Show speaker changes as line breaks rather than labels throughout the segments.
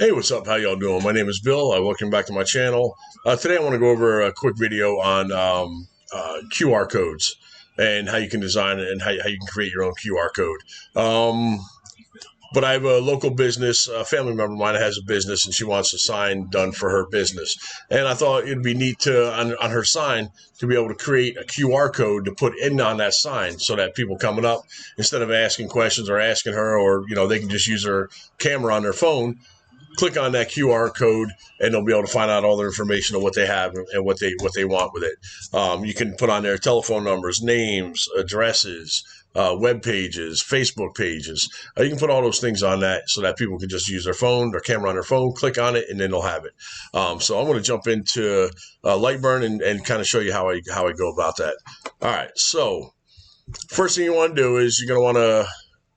Hey, what's up? How y'all doing? My name is Bill. Welcome back to my channel. Today I want to go over a quick video on QR codes and how you can design it and how you can create your own QR code. But I have a local business, a family member of mine has a business, and she wants a sign done for her business. And I thought it'd be neat to, on her sign, to be able to create a QR code to put in on that sign so that people coming up, instead of asking questions or asking her, or, you know, they can just use their camera on their phone, click on that QR code, and they'll be able to find out all the information of what they have and what they want with it. You can put on their telephone numbers, names, addresses, web pages, Facebook pages. You can put all those things on that so that people can just use their phone, their camera on their phone, click on it, and then they'll have it. So I'm going to jump into Lightburn and kind of show you how I go about that. All right. So first thing you want to do is you're going to want to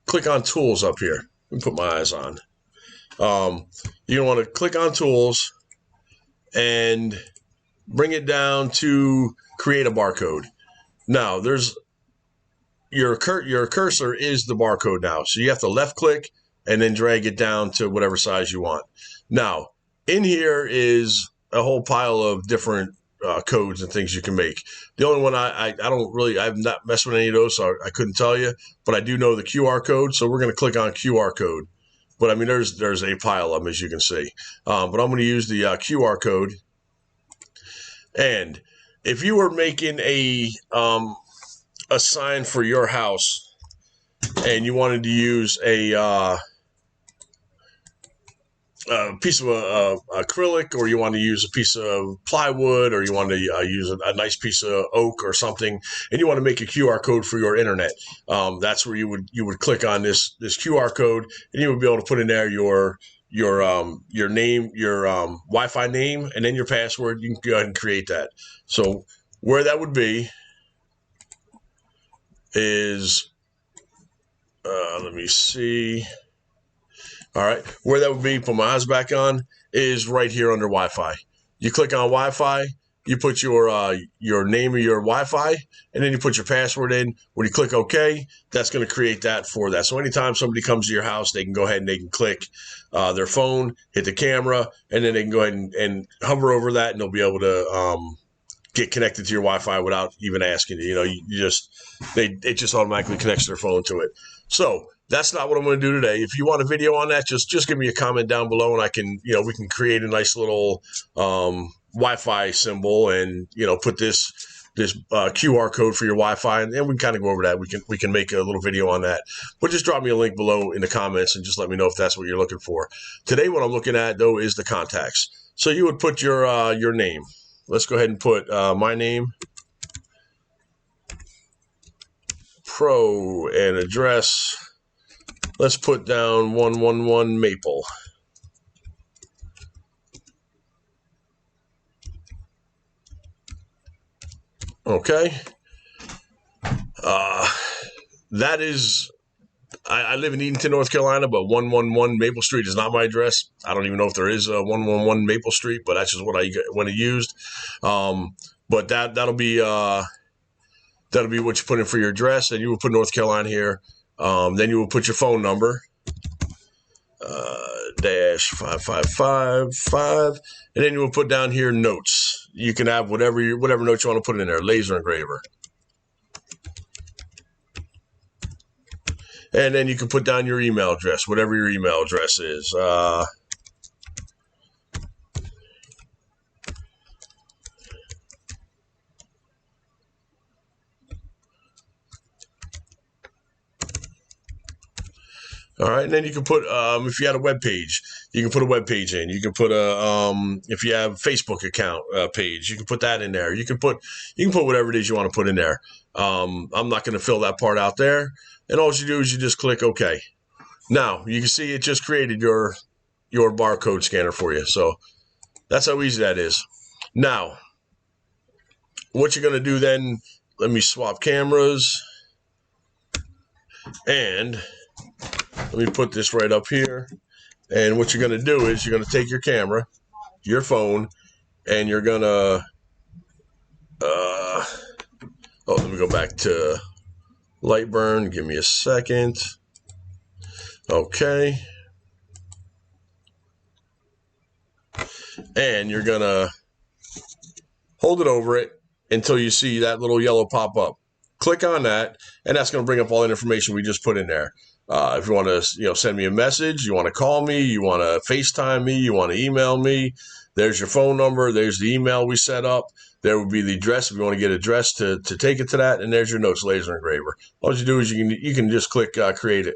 click on Tools up here. Let me put my eyes on. You're going to want to click on Tools and bring it down to Create a Barcode. Now, there's your cursor is the barcode now. So you have to left click and then drag it down to whatever size you want. Now, in here is a whole pile of different codes and things you can make. The only one I've not messed with any of those, so I couldn't tell you, but I do know the QR code. So we're going to click on QR code. But I mean, there's a pile of them, as you can see. But I'm going to use the QR code. And if you were making a sign for your house and you wanted to use a piece of acrylic, or you want to use a piece of plywood, or you want to use a nice piece of oak or something, and you want to make a QR code for your internet, that's where you would click on this QR code, and you would be able to put in there your name, your Wi-Fi name, and then your password. You can go ahead and create that. So where that would be is, let me see. All right, where that would be, put my eyes back on, is right here under Wi-Fi. You click on Wi-Fi, you put your name of your Wi-Fi, and then you put your password in. When you click OK, that's going to create that for that. So anytime somebody comes to your house, they can go ahead and they can click their phone, hit the camera, and then they can go ahead and hover over that, and they'll be able to get connected to your Wi-Fi without even asking you. You know, it just automatically connects their phone to it. So that's not what I'm going to do today. If you want a video on that, just give me a comment down below, and I can, we can create a nice little Wi-Fi symbol, and put this QR code for your Wi-Fi, and we can kind of go over that. We can make a little video on that. But just drop me a link below in the comments and just let me know if that's what you're looking for. Today, what I'm looking at though is the contacts. So you would put your name. Let's go ahead and put my name, pro, and address. Let's put down 111 Maple. Okay. That is, I live in Edenton, North Carolina, but 111 Maple Street is not my address. I don't even know if there is a 111 Maple Street, but that's just what I used. But that'll be what you put in for your address, and you will put North Carolina here. Then you will put your phone number, -5555, and then you will put down here notes. You can have whatever notes you want to put in there, laser engraver. And then you can put down your email address, whatever your email address is. All right, and then you can put, if you had a web page, you can put a web page in. You can put if you have a Facebook account page, you can put that in there. You can put whatever it is you want to put in there. I'm not going to fill that part out there. And all you do is you just click OK. Now you can see it just created your barcode scanner for you. So that's how easy that is. Now, what you're going to do then? Let me swap cameras, and let me put this right up here. And what you're going to do is you're going to take your camera, your phone, and you're going to, let me go back to Lightburn. Give me a second. Okay. and you're going to hold it over it until you see that little yellow pop up. Click on that, and that's going to bring up all the information we just put in there. If you want to, send me a message, you want to call me, you want to FaceTime me, you want to email me, there's your phone number, there's the email we set up, there would be the address if you want to get an address to take it to that, and there's your notes laser engraver. All you do is you can just click create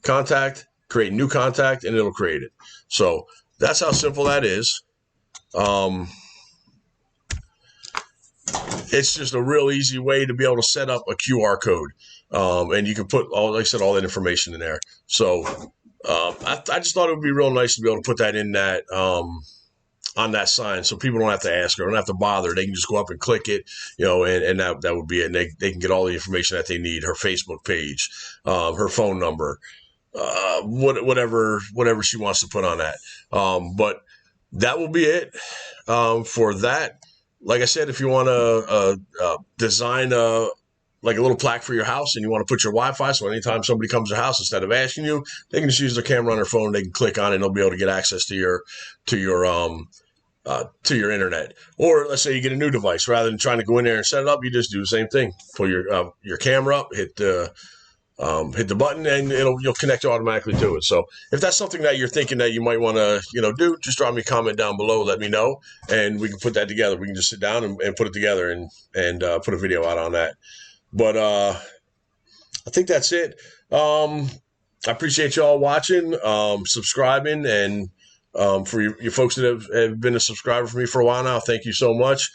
contact, create new contact, and it'll create it. So that's how simple that is. It's just a real easy way to be able to set up a QR code. And you can put all that information in there. So I just thought it would be real nice to be able to put that in that on that sign, so people don't have to ask or don't have to bother. They can just go up and click it, and that would be it. And they can get all the information that they need: her Facebook page, her phone number, whatever she wants to put on that. But that will be it for that. Like I said, if you want to design a little plaque for your house and you want to put your Wi-Fi, so anytime somebody comes to your house, instead of asking you, they can just use their camera on their phone. They can click on it and they'll be able to get access to your internet. Or let's say you get a new device, rather than trying to go in there and set it up, you just do the same thing. Pull your camera up, hit the button, and you'll connect automatically to it. So if that's something that you're thinking that you might want to do, just drop me a comment down below, let me know, and we can put that together. We can just sit down and put it together and put a video out on that. But I think that's it. I appreciate y'all watching, subscribing, and for you folks that have been a subscriber for me for a while now, thank you so much.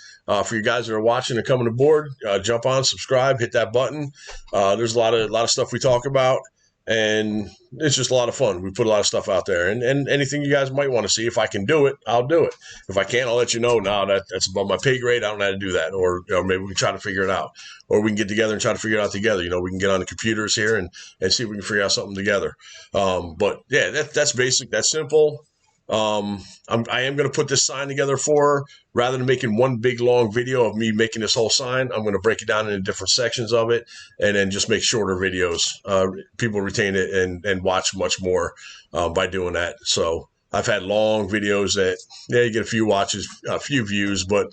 For you guys that are watching and coming aboard, jump on, subscribe, hit that button. There's a lot of stuff we talk about, and it's just a lot of fun. We put a lot of stuff out there, and anything you guys might want to see, if I can do it, I'll do it. If I can't, I'll let you know. No, that's above my pay grade. I don't know how to do that. Or maybe we can try to figure it out, or we can get together and try to figure it out together. We can get on the computers here and see if we can figure out something together. But yeah, that's basic. That's simple. I am going to put this sign together for her. Rather than making one big long video of me making this whole sign, I'm going to break it down into different sections of it, and then just make shorter videos. People retain it and watch much more by doing that. So I've had long videos that you get a few watches, a few views, but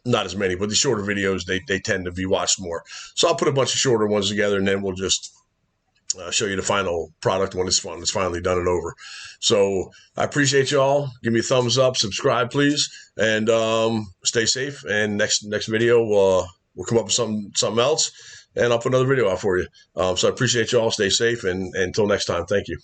not as many. But the shorter videos, they tend to be watched more. So I'll put a bunch of shorter ones together, and then we'll just show you the final product when it's finally done and over. So I appreciate y'all. Give me a thumbs up, subscribe, please, and stay safe. And next video we'll come up with something else, and I'll put another video out for you. So I appreciate y'all. Stay safe, and until next time, thank you.